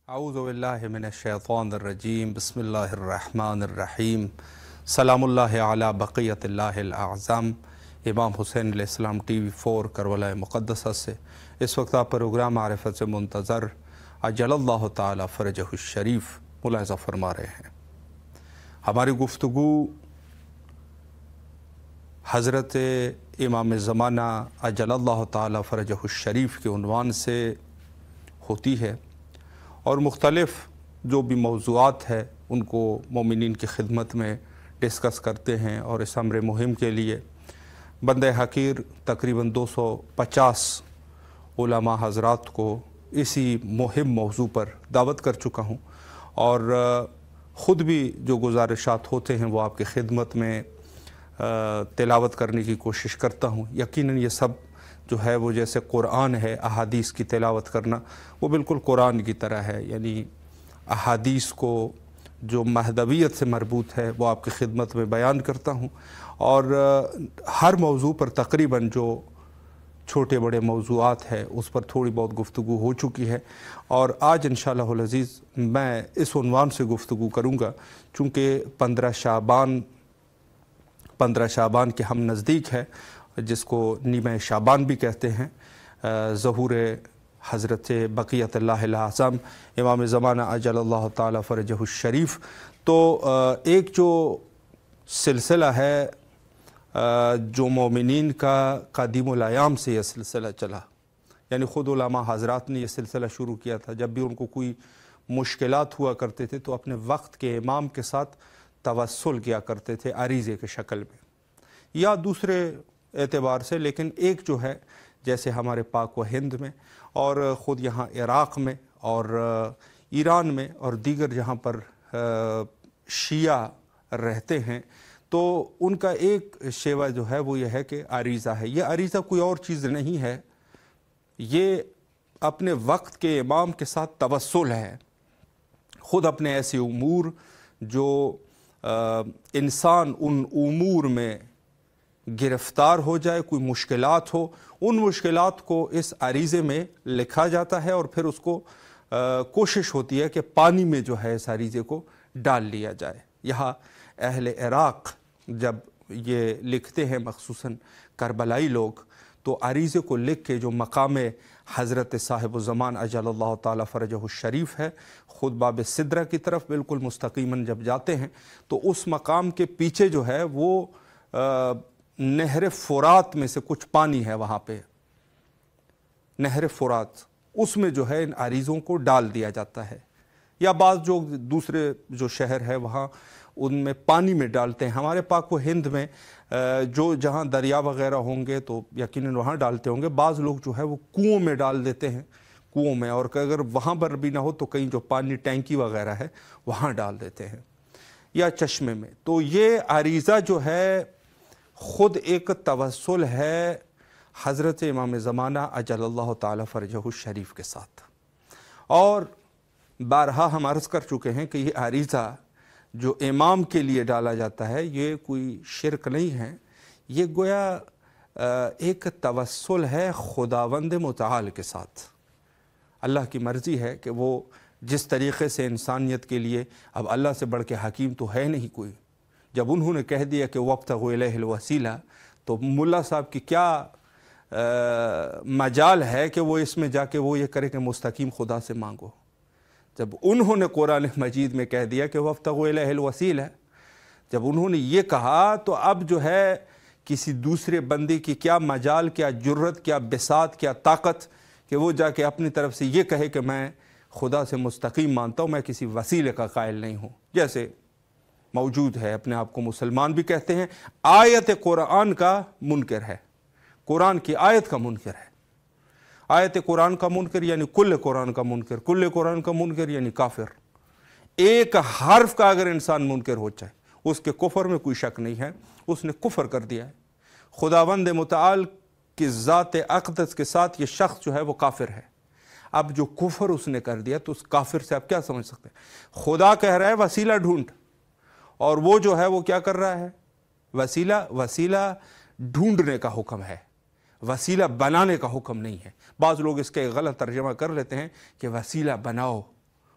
اعوذ باللہ من الشیطان الرجیم بسم اللہ الرحمن الرحیم سلام اللہ علی بقیت اللہ الاعظم۔ امام حسین علیہ السلام ٹی وی 4 کربلا مقدسہ سے اس وقت آپ پروگرام معرفت سے منتظر اجل اللہ تعالی فرجہ الشریف ملاحظہ فرما رہے ہیں۔ ہماری گفتگو حضرت امام زمانہ اجل اللہ تعالی فرجہ الشریف کے عنوان سے ہوتی ہے اور مختلف جو بھی موضوعات ہیں ان کو مومنین کی خدمت میں ڈسکس کرتے ہیں، اور اس امر مہم کے لیے بندہ حقیر تقریباً 250 علماء حضرات کو اسی مہم موضوع پر دعوت کر چکا ہوں، اور خود بھی جو گزارشات ہوتے ہیں وہ آپ کی خدمت میں تلاوت کرنے کی کوشش کرتا ہوں۔ یقیناً یہ سب جو ہے وہ جیسے قرآن ہے، احادیث کی تلاوت کرنا وہ بالکل قرآن کی طرح ہے، یعنی احادیث کو جو مہدویت سے مربوط ہے وہ آپ کی خدمت میں بیان کرتا ہوں، اور ہر موضوع پر تقریباً جو چھوٹے بڑے موضوعات ہیں اس پر تھوڑی بہت گفتگو ہو چکی ہے، اور آج انشاءاللہ العزیز میں اس عنوان سے گفتگو کروں گا چونکہ 15 شعبان کے ہم نزدیک ہے، جس کو نیمہ شعبان بھی کہتے ہیں، ظہور حضرت بقیت اللہ الاعظم امام زمانہ اجل اللہ تعالی فرجہ الشریف۔ تو ایک جو سلسلہ ہے جو مومنین کا قدیم الایام سے یہ سلسلہ چلا، یعنی خود علماء حضرات نے یہ سلسلہ شروع کیا تھا۔ جب بھی ان کو کوئی مشکلات ہوا کرتے تھے تو اپنے وقت کے امام کے ساتھ توسل کیا کرتے تھے عریضے کے شکل میں یا دوسرے اعتبار سے، لیکن ایک جو ہے جیسے ہمارے پاک و ہند میں اور خود یہاں عراق میں اور ایران میں اور دیگر جہاں پر شیعہ رہتے ہیں، تو ان کا ایک شیوہ جو ہے وہ یہ ہے کہ عریضہ ہے۔ یہ عریضہ کوئی اور چیز نہیں ہے، یہ اپنے وقت کے امام کے ساتھ توسل ہے۔ خود اپنے ایسے امور جو انسان ان امور میں گرفتار ہو جائے، کوئی مشکلات ہو، ان مشکلات کو اس عریضے میں لکھا جاتا ہے، اور پھر اس کو کوشش ہوتی ہے کہ پانی میں جو ہے اس عریضے کو ڈال لیا جائے۔ یہاں اہل عراق جب یہ لکھتے ہیں، مخصوصاً کربلائی لوگ، تو عریضے کو لکھ کے جو مقام حضرت صاحب الزمان اجل اللہ تعالی فرجہ الشریف ہے، خود باب سدرہ کی طرف بالکل مستقیماً جب جاتے ہیں تو اس مقام کے پیچھے جو ہے وہ نہر فرات میں سے کچھ پانی ہے، وہاں پہ نہر فرات، اس میں جو ہے ان عریضوں کو ڈال دیا جاتا ہے، یا بعض جو دوسرے جو شہر ہے وہاں ان میں پانی میں ڈالتے ہیں۔ ہمارے پاک و ہند میں جو جہاں دریا وغیرہ ہوں گے تو یقیناً وہاں ڈالتے ہوں گے، بعض لوگ جو ہے وہ کنوؤں میں ڈال دیتے ہیں، کنوؤں میں، اور اگر وہاں پر بھی نہ ہو تو کہیں جو پانی ٹینکی وغیرہ ہے وہاں ڈال دیتے ہیں، یا چشمے میں۔ تو یہ عریضہ جو ہے خود ایک توسل ہے حضرت امام زمانہ اجل اللہ تعالی فرجہ الشریف کے ساتھ، اور بارہا ہم عرض کر چکے ہیں کہ یہ عریضہ جو امام کے لیے ڈالا جاتا ہے یہ کوئی شرک نہیں ہے، یہ گویا ایک توسل ہے خداوند متعال کے ساتھ۔ اللہ کی مرضی ہے کہ وہ جس طریقے سے انسانیت کے لیے، اب اللہ سے بڑھ کے حکیم تو ہے نہیں کوئی، جب انہوں نے کہہ دیا کہ وابتغوا الیہ الوسیلہ، تو ملا صاحب کی کیا مجال ہے کہ وہ اس میں جا کے وہ یہ کرے کہ مستقیم خدا سے مانگو۔ جب انہوں نے قرآن مجید میں کہہ دیا کہ وابتغوا الیہ الوسیلہ، جب انہوں نے یہ کہا تو اب جو ہے کسی دوسرے بندے کی کیا مجال، کیا جرت، کیا بساط، کیا طاقت کہ وہ جا کے اپنی طرف سے یہ کہے کہ میں خدا سے مستقیم مانتا ہوں، میں کسی وسیلے کا قائل نہیں ہوں۔ جیسے موجود ہے، اپنے آپ کو مسلمان بھی کہتے ہیں، آیت قرآن کا منکر ہے، قرآن کی آیت کا منکر ہے۔ آیت قرآن کا منکر یعنی کل قرآن کا منکر، کل قرآن کا منکر یعنی کافر۔ ایک حرف کا اگر انسان منکر ہو جائے اس کے کفر میں کوئی شک نہیں ہے، اس نے کفر کر دیا ہے۔ خداوند متعال کی ذات اقدس کے ساتھ یہ شخص جو ہے وہ کافر ہے۔ اب جو کفر اس نے کر دیا تو اس کافر سے آپ کیا سمجھ سکتے ہیں؟ خدا کہہ رہا ہے وسیلہ ڈھونڈ، اور وہ جو ہے وہ کیا کر رہا ہے؟ وسیلہ ڈھونڈنے کا حکم ہے، وسیلہ بنانے کا حکم نہیں ہے۔ بعض لوگ اس کے غلط ترجمہ کر لیتے ہیں کہ وسیلہ بناؤ،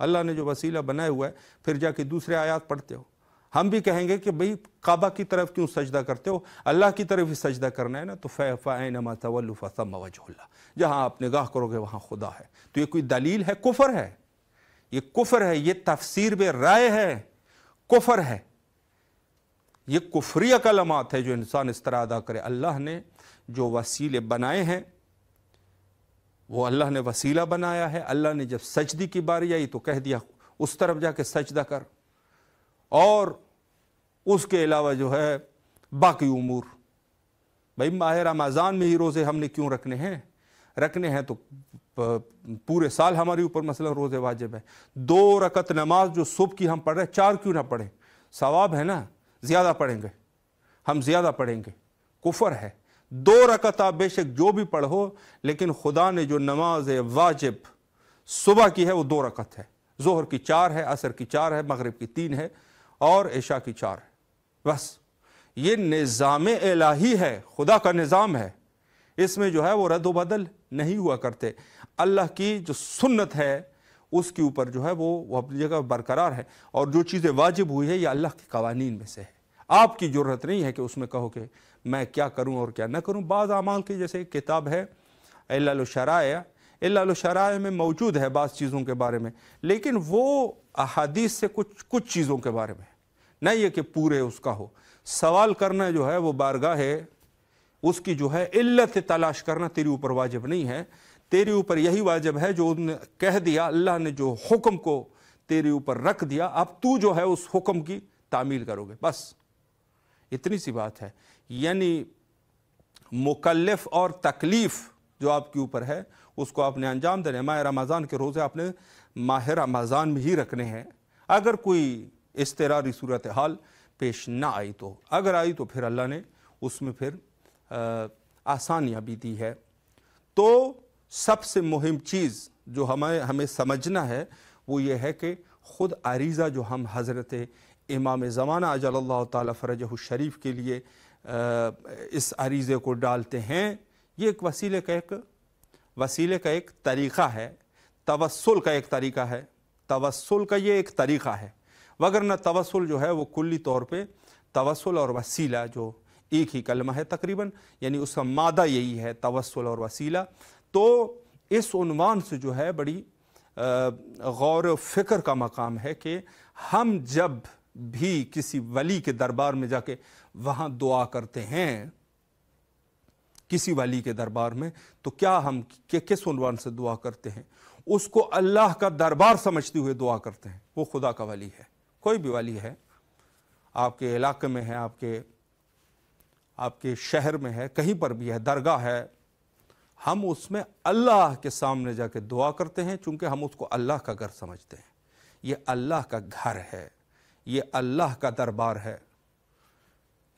اللہ نے جو وسیلہ بنایا ہوا ہے، پھر جا کے دوسرے آیات پڑھتے ہو، ہم بھی کہیں گے کہ بھئی کعبہ کی طرف کیوں سجدہ کرتے ہو؟ اللہ کی طرف ہی سجدہ کرنا ہے نا، تو فَأَيْنَمَا تَوَلُّوا فَثَمَّ وَجْهُ اللَّهِ، جہاں آپ نگاہ کرو گے وہاں خدا ہے۔ تو یہ کوئی دلیل ہے؟ کفر ہے، یہ کفر ہے، یہ تفسیر بے رائے ہے، کفر ہے، یہ کفریہ کلمات ہے جو انسان اس طرح ادا کرے۔ اللہ نے جو وسیلے بنائے ہیں وہ اللہ نے وسیلہ بنایا ہے۔ اللہ نے جب سجدی کی باری آئی تو کہہ دیا اس طرف جا کے سجدہ کر، اور اس کے علاوہ جو ہے باقی امور، بھائی ماہ رمضان میں ہی روزے ہم نے کیوں رکھنے ہیں تو پورے سال ہمارے اوپر مثلا روزے واجب ہے۔ 2 رکعت نماز جو صبح کی ہم پڑھ رہے ہیں، 4 کیوں نہ پڑھیں؟ ثواب ہے نا، زیادہ پڑھیں گے، ہم زیادہ پڑھیں گے۔ کفر ہے 2 رکعت آپ بے شک جو بھی پڑھو، لیکن خدا نے جو نماز واجب صبح کی ہے وہ 2 رکعت ہے، ظہر کی 4 ہے، عصر کی 4 ہے، مغرب کی 3 ہے، اور عشاء کی 4 ہے۔ بس یہ نظام الہی ہے، خدا کا نظام ہے، اس میں جو ہے وہ رد و بدل نہیں ہوا کرتے۔ اللہ کی جو سنت ہے اس کے اوپر جو ہے وہ اپنی جگہ برقرار ہے، اور جو چیزیں واجب ہوئی ہے یہ اللہ کے قوانین میں سے ہے۔ آپ کی ضرورت نہیں ہے کہ اس میں کہو کہ میں کیا کروں اور کیا نہ کروں۔ بعض اعمال کی جیسے کتاب ہے علل الشرائع، علل الشرائع میں موجود ہے بعض چیزوں کے بارے میں، لیکن وہ احادیث سے کچھ چیزوں کے بارے میں، نہ یہ کہ پورے اس کا ہو۔ سوال کرنا جو ہے وہ بارگاہ ہے، اس کی جو ہے علت تلاش کرنا تیرے اوپر واجب نہیں ہے، تیرے اوپر یہی واجب ہے جو انہوں نے کہہ دیا، اللہ نے جو حکم کو تیرے اوپر رکھ دیا، اب تو جو ہے اس حکم کی تعمیل کرو گے، بس اتنی سی بات ہے۔ یعنی مکلف اور تکلیف جو آپ کے اوپر ہے اس کو آپ نے انجام دینا ہے۔ ماہ رمضان کے روزے آپ نے ماہ رمضان میں ہی رکھنے ہیں، اگر کوئی اضطراری صورتحال پیش نہ آئی تو، اگر آئی تو پھر اللہ نے اس میں پھر آسانیاں بھی دی ہے۔ تو سب سے مہم چیز جو ہمیں سمجھنا ہے وہ یہ ہے کہ خود عریضہ جو ہم حضرت امام زمانہ اجل اللہ تعالی فرجہ الشریف کے لیے اس عریضے کو ڈالتے ہیں، یہ ایک وسیلے کا ایک طریقہ ہے، توسل کا ایک طریقہ ہے، توسل کا یہ ایک طریقہ ہے، وگرنہ توسل جو ہے وہ کلی طور پہ توسل اور وسیلہ جو ایک ہی کلمہ ہے تقریباً، یعنی اس کا مادہ یہی ہے، توسل اور وسیلہ۔ تو اس عنوان سے جو ہے بڑی غور و فکر کا مقام ہے کہ ہم جب بھی کسی ولی کے دربار میں جا کے وہاں دعا کرتے ہیں، کسی ولی کے دربار میں، تو کیا ہم کس عنوان سے دعا کرتے ہیں؟ اس کو اللہ کا دربار سمجھتے ہوئے دعا کرتے ہیں۔ وہ خدا کا ولی ہے، کوئی بھی ولی ہے، آپ کے علاقے میں ہے، آپ کے شہر میں ہے، کہیں پر بھی ہے، درگاہ ہے، ہم اس میں اللہ کے سامنے جا کے دعا کرتے ہیں، چونکہ ہم اس کو اللہ کا گھر سمجھتے ہیں۔ یہ اللہ کا گھر ہے، یہ اللہ کا دربار ہے۔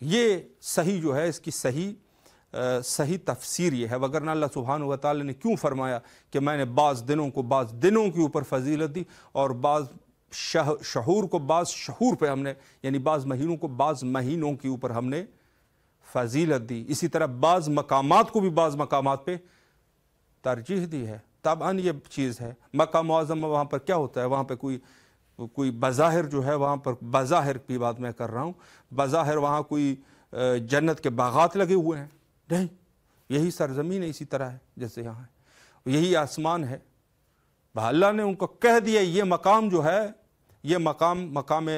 یہ صحیح جو ہے، اس کی صحیح تفسیر یہ ہے، وگرنہ اللہ سبحانہ و تعالی نے کیوں فرمایا کہ میں نے بعض دنوں کے اوپر فضیلت دی، اور بعض شہور کو بعض شہور پہ ہم نے، یعنی بعض مہینوں کو بعض مہینوں کے اوپر ہم نے فضیلت دی، اسی طرح بعض مقامات کو بھی بعض مقامات پہ ترجیح دی ہے۔ طبعاً یہ چیز ہے، مکہ معظم وہاں پر کیا ہوتا ہے؟ وہاں پہ کوئی بظاہر جو ہے، وہاں پر بظاہر کی بات میں کر رہا ہوں، بظاہر وہاں کوئی جنت کے باغات لگے ہوئے ہیں؟ نہیں، یہی سرزمین ہے، اسی طرح ہے جیسے یہاں ہے، یہی آسمان ہے۔ اللہ نے ان کو کہہ دیا یہ مقام جو ہے، یہ مقام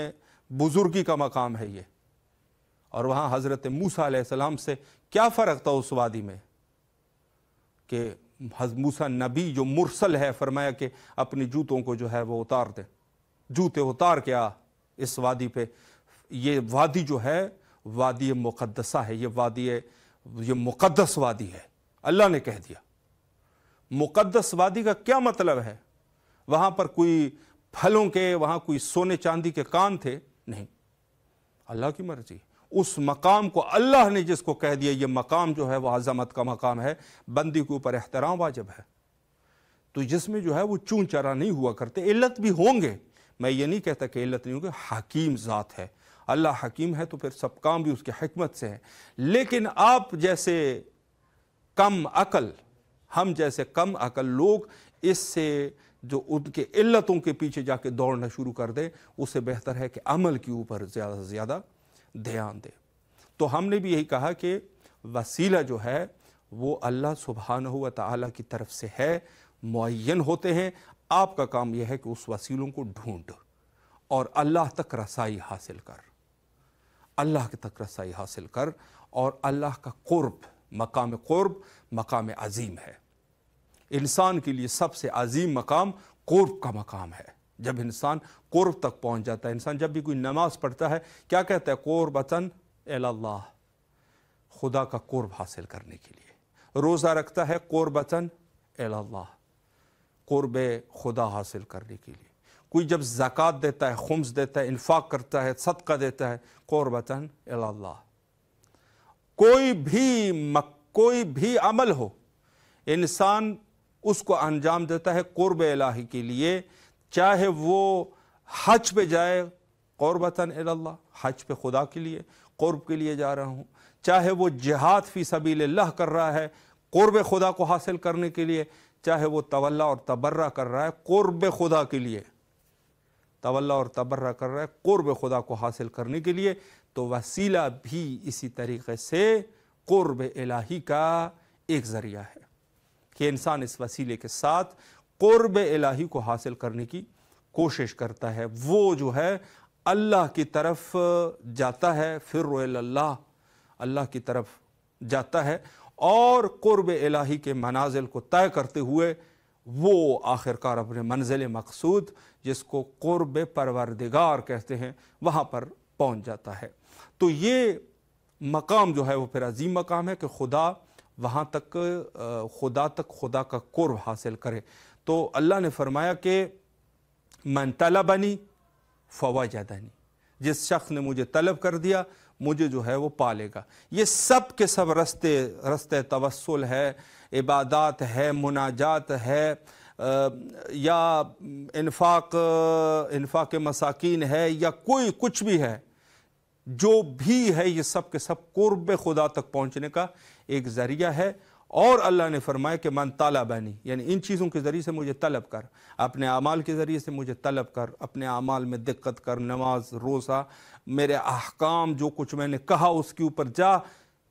بزرگی کا مقام ہے یہ، اور وہاں حضرت موسیٰ علیہ السلام سے کیا فرق تھا اس وادی میں کہ حضرت موسیٰ نبی جو مرسل ہے، فرمایا کہ اپنی جوتوں کو جو ہے وہ اتار دے، جوتے اتار کے آ اس وادی پہ۔ یہ وادی جو ہے وادی مقدسہ ہے، یہ مقدس وادی ہے، اللہ نے کہہ دیا۔ مقدس وادی کا کیا مطلب ہے؟ وہاں پر کوئی پھلوں کے، وہاں کوئی سونے چاندی کے کان تھے؟ نہیں، اللہ کی مرضی۔ اس مقام کو اللہ نے جس کو کہہ دیا یہ مقام جو ہے وہ عظمت کا مقام ہے، بندی کے اوپر احترام واجب ہے، تو جس میں جو ہے وہ چون چرا نہیں ہوا کرتے۔ علت بھی ہوں گے، میں یہ نہیں کہتا کہ علت نہیں ہوں گے، حکیم ذات ہے، اللہ حکیم ہے، تو پھر سب کام بھی اس کی حکمت سے ہے۔ لیکن آپ جیسے کم عقل، ہم جیسے کم عقل لوگ اس سے جو ان کے علتوں کے پیچھے جا کے دوڑنا شروع کر دے، اسے بہتر ہے کہ عمل کے اوپر زیادہ سے زیادہ دھیان دے۔ تو ہم نے بھی یہی کہا کہ وسیلہ جو ہے وہ اللہ سبحانہ و تعالیٰ کی طرف سے ہے، معین ہوتے ہیں۔ آپ کا کام یہ ہے کہ اس وسیلوں کو ڈھونڈ اور اللہ تک رسائی حاصل کر، اللہ کے تک رسائی حاصل کر، اور اللہ کا قرب، مقام عظیم ہے۔ انسان کے لیے سب سے عظیم مقام قرب کا مقام ہے۔ جب انسان قرب تک پہنچ جاتا ہے، انسان جب بھی کوئی نماز پڑھتا ہے کیا کہتا ہے؟ قربتاً الی اللہ، خدا کا قرب حاصل کرنے کے لیے۔ روزہ رکھتا ہے قربتاً الی اللہ، قرب خدا حاصل کرنے کے لیے۔ کوئی جب زکوٰۃ دیتا ہے، خمس دیتا ہے، انفاق کرتا ہے، صدقہ دیتا ہے، قربتاً الی اللہ۔ کوئی بھی عمل ہو، انسان اس کو انجام دیتا ہے قرب الہی کے لیے، چاہے وہ حج پہ جائے قربتاً الی اللہ، حج پہ خدا کے لیے، قرب کے لیے جا رہا ہوں، چاہے وہ جہاد فی سبیل اللہ کر رہا ہے قرب خدا کو حاصل کرنے کے لیے، چاہے وہ تولا اور تبرہ کر رہا ہے قرب خدا کے لیے، تولا اور تبرہ کر رہا ہے قرب خدا کو حاصل کرنے کے لیے، تو وسیلہ بھی اسی طریقے سے قرب الہی کا ایک ذریعہ ہے کہ انسان اس وسیلے کے ساتھ قرب الہی کو حاصل کرنے کی کوشش کرتا ہے۔ وہ جو ہے اللہ کی طرف جاتا ہے، فروا الی اللہ، اللہ کی طرف جاتا ہے، اور قرب الہی کے منازل کو طے کرتے ہوئے وہ آخرکار اپنے منزل مقصود، جس کو قرب پروردگار کہتے ہیں، وہاں پر پہنچ جاتا ہے۔ تو یہ مقام جو ہے وہ پھر عظیم مقام ہے کہ خدا وہاں تک خدا کا قرب حاصل کرے۔ تو اللہ نے فرمایا کہ من طلبنی فوجدنی، جس شخص نے مجھے طلب کر دیا مجھے جو ہے وہ پالے گا۔ یہ سب کے سب رستے توسل ہے، عبادات ہے، مناجات ہے، یا انفاق مساکین ہے، یا کوئی کچھ بھی ہے، جو بھی ہے، یہ سب کے سب قرب خدا تک پہنچنے کا ایک ذریعہ ہے۔ اور اللہ نے فرمایا کہ من طلبنی، یعنی ان چیزوں کے ذریعے سے مجھے طلب کر، اپنے اعمال کے ذریعے سے مجھے طلب کر، اپنے اعمال میں دقت کر، نماز، روزہ، میرے احکام، جو کچھ میں نے کہا اس کے اوپر جا،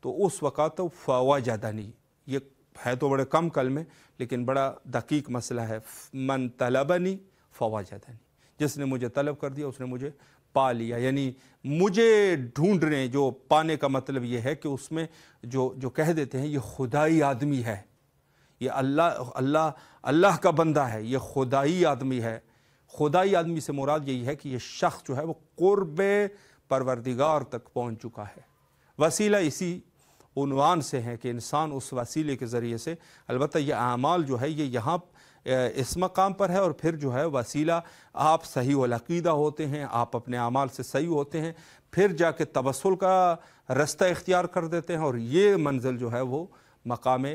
تو اس وقت فوجدنی، یہ ہے تو بڑے کم کلمے لیکن بڑا دقیق مسئلہ ہے۔ من طلبنی فوجدنی، جس نے مجھے طلب کر دیا اس نے مجھے پا لیا۔ یعنی مجھے ڈھونڈنے، جو پانے کا مطلب یہ ہے کہ اس میں جو کہہ دیتے ہیں یہ خدائی آدمی ہے، یہ اللہ کا بندہ ہے، یہ خدائی آدمی ہے۔ خدائی آدمی سے مراد یہی ہے کہ یہ شخص جو ہے وہ قرب پروردگار تک پہنچ چکا ہے۔ وسیلہ اسی عنوان سے ہے کہ انسان اس وسیلے کے ذریعے سے، البتہ یہ اعمال جو ہے یہ یہاں اس مقام پر ہے، اور پھر جو ہے وسیلہ آپ صحیح العقیدہ ہوتے ہیں، آپ اپنے اعمال سے صحیح ہوتے ہیں، پھر جا کے توسل کا رستہ اختیار کر دیتے ہیں، اور یہ منزل جو ہے وہ مقام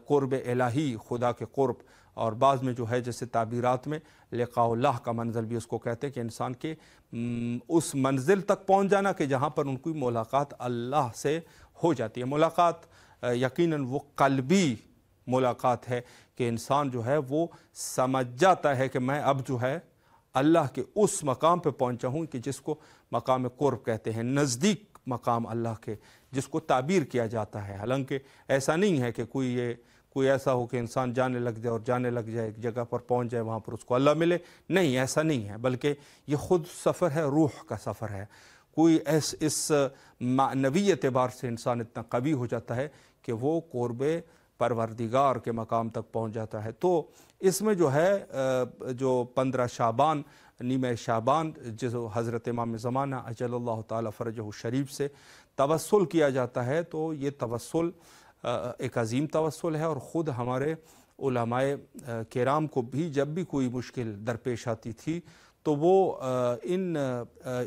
قرب الہی، خدا کے قرب، اور بعض میں جو ہے جیسے تعبیرات میں لقاء اللہ کا منزل بھی اس کو کہتے ہیں کہ انسان کے اس منزل تک پہنچ جانا کہ جہاں پر ان کی ملاقات اللہ سے ہو جاتی ہے۔ ملاقات یقیناً وہ قلبی ملاقات ہے کہ انسان جو ہے وہ سمجھ جاتا ہے کہ میں اب جو ہے اللہ کے اس مقام پہ پہنچا ہوں کہ جس کو مقام قرب کہتے ہیں، نزدیک مقام اللہ کے، جس کو تعبیر کیا جاتا ہے۔ حالانکہ ایسا نہیں ہے کہ کوئی ایسا ہو کہ انسان جانے لگ جائے ایک جگہ پر پہنچ جائے، وہاں پر اس کو اللہ ملے، نہیں، ایسا نہیں ہے، بلکہ یہ خود سفر ہے، روح کا سفر ہے۔ کوئی اس معنوی اعتبار سے انسان اتنا قوی ہو جاتا ہے کہ وہ قرب پروردگار کے مقام تک پہنچ جاتا ہے۔ تو اس میں جو ہے جو 15 شعبان، نیمہ شعبان، جو حضرت امام زمانہ اجل اللہ تعالی فرجہ الشریف سے توسل کیا جاتا ہے، تو یہ توسل ایک عظیم توسل ہے، اور خود ہمارے علماء کرام کو بھی جب بھی کوئی مشکل درپیش آتی تھی تو وہ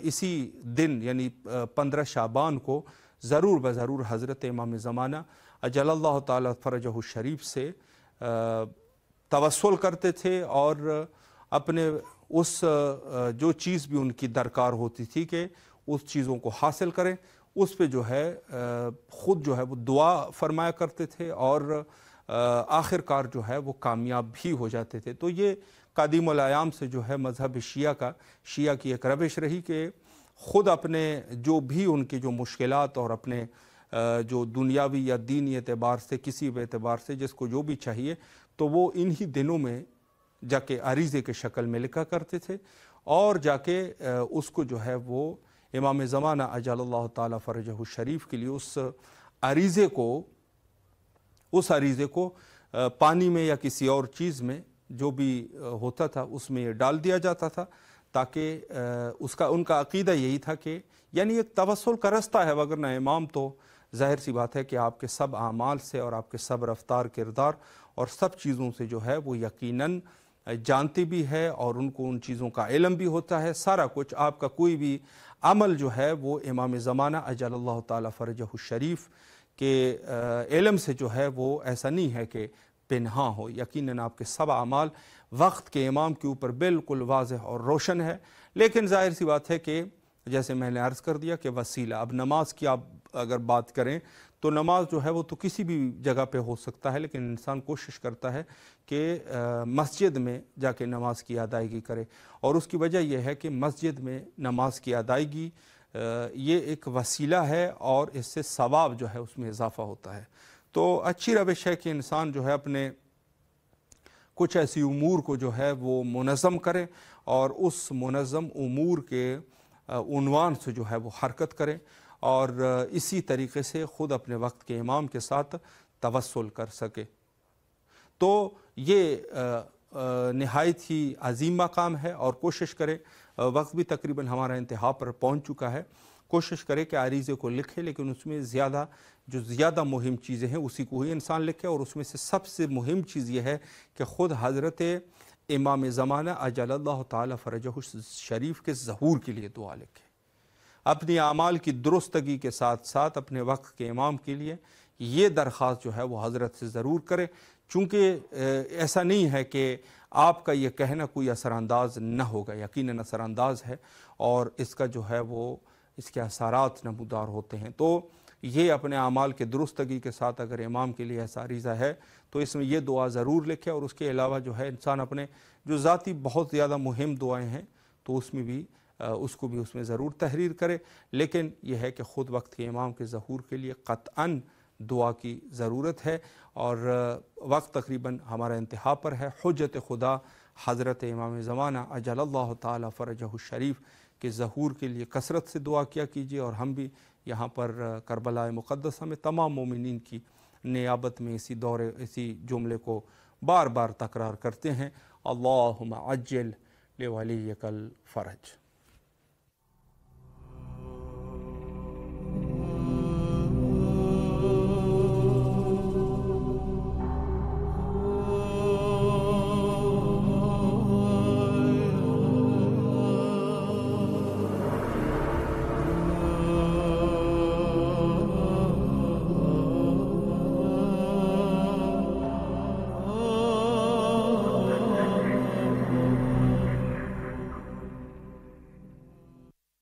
اسی دن یعنی 15 شعبان کو ضرور بضرور حضرت امام زمانہ اجل اللہ تعالی فرجہ الشریف سے توسل کرتے تھے، اور اپنے اس جو چیز بھی ان کی درکار ہوتی تھی کہ اس چیزوں کو حاصل کریں، اس پہ جو ہے خود جو ہے وہ دعا فرمایا کرتے تھے، اور آخر کار جو ہے وہ کامیاب بھی ہو جاتے تھے۔ تو یہ قدیم الایام سے جو ہے مذہب شیعہ کی ایک روش رہی کہ خود اپنے جو بھی ان کی جو مشکلات اور اپنے جو دنیاوی یا دینی اعتبار سے کسی بھی اعتبار سے جس کو جو بھی چاہیے تو وہ انہی دنوں میں جا کے عریضے کے شکل میں لکھا کرتے تھے اور جا کے اس کو جو ہے وہ امام زمانہ اجل اللہ تعالیٰ فرجہ الشریف کے لیے اس عریضے کو پانی میں یا کسی اور چیز میں جو بھی ہوتا تھا اس میں ڈال دیا جاتا تھا تاکہ ان کا عقیدہ یہی تھا کہ یعنی ایک توسل کا رستہ ہے، وگرنہ امام تو ظاہر سی بات ہے کہ آپ کے سب اعمال سے اور آپ کے سب رفتار کردار اور سب چیزوں سے جو ہے وہ یقیناً جانتے بھی ہے اور ان کو ان چیزوں کا علم بھی ہوتا ہے، سارا کچھ آپ کا کوئی بھی عمل جو ہے وہ امام زمانہ اجل اللہ تعالیٰ فرجہ الشریف کے علم سے جو ہے وہ ایسا نہیں ہے کہ پنہاں ہو، یقیناً آپ کے سب اعمال وقت کے امام کے اوپر بالکل واضح اور روشن ہے۔ لیکن ظاہر سی بات ہے کہ جیسے میں نے عرض کر دیا کہ وسیلہ، اب نماز کی آپ اگر بات کریں تو نماز جو ہے وہ تو کسی بھی جگہ پہ ہو سکتا ہے، لیکن انسان کوشش کرتا ہے کہ مسجد میں جا کے نماز کی ادائیگی کرے، اور اس کی وجہ یہ ہے کہ مسجد میں نماز کی ادائیگی یہ ایک وسیلہ ہے اور اس سے ثواب جو ہے اس میں اضافہ ہوتا ہے۔ تو اچھی روش ہے کہ انسان جو ہے اپنے کچھ ایسی امور کو جو ہے وہ منظم کرے اور اس منظم امور کے عنوان سے جو ہے وہ حرکت کرے اور اسی طریقے سے خود اپنے وقت کے امام کے ساتھ توسل کر سکے۔ تو یہ نہایت ہی عظیم مقام ہے اور کوشش کرے، وقت بھی تقریباً ہمارا انتہا پر پہنچ چکا ہے، کوشش کرے کہ عریضے کو لکھے لیکن اس میں زیادہ مہم چیزیں ہیں اسی کو ہی انسان لکھے، اور اس میں سے سب سے مہم چیز یہ ہے کہ خود حضرت امام زمانہ اجل اللہ تعالیٰ فرجہ الشریف کے ظہور کے لیے دعا لکھے، اپنی اعمال کی درستگی کے ساتھ ساتھ اپنے وقت کے امام کے لیے یہ درخواست جو ہے وہ حضرت سے ضرور کرے، چونکہ ایسا نہیں ہے کہ آپ کا یہ کہنا کوئی اثر انداز نہ ہوگا، یقیناً اثر انداز ہے اور اس کا جو ہے وہ اس کے اثرات نمودار ہوتے ہیں۔ تو یہ اپنے اعمال کے درستگی کے ساتھ اگر امام کے لیے ایسا عریضہ ہے تو اس میں یہ دعا ضرور لکھے، اور اس کے علاوہ جو ہے انسان اپنے جو ذاتی بہت زیادہ مہم دعائیں ہیں تو اس کو بھی اس میں ضرور تحریر کرے، لیکن یہ ہے کہ خود وقت کے امام کے ظہور کے لیے قطعاً دعا کی ضرورت ہے، اور وقت تقریباً ہمارا انتہا پر ہے۔ حجت خدا حضرت امام زمانہ اجل اللہ تعالیٰ فرجہ الشریف کے ظہور کے لیے کثرت سے دعا کیا کیجیے، اور ہم بھی یہاں پر کربلا مقدسہ میں تمام مومنین کی نیابت میں اسی جملے کو بار بار تکرار کرتے ہیں، اللہم عجل لولیک الفرج۔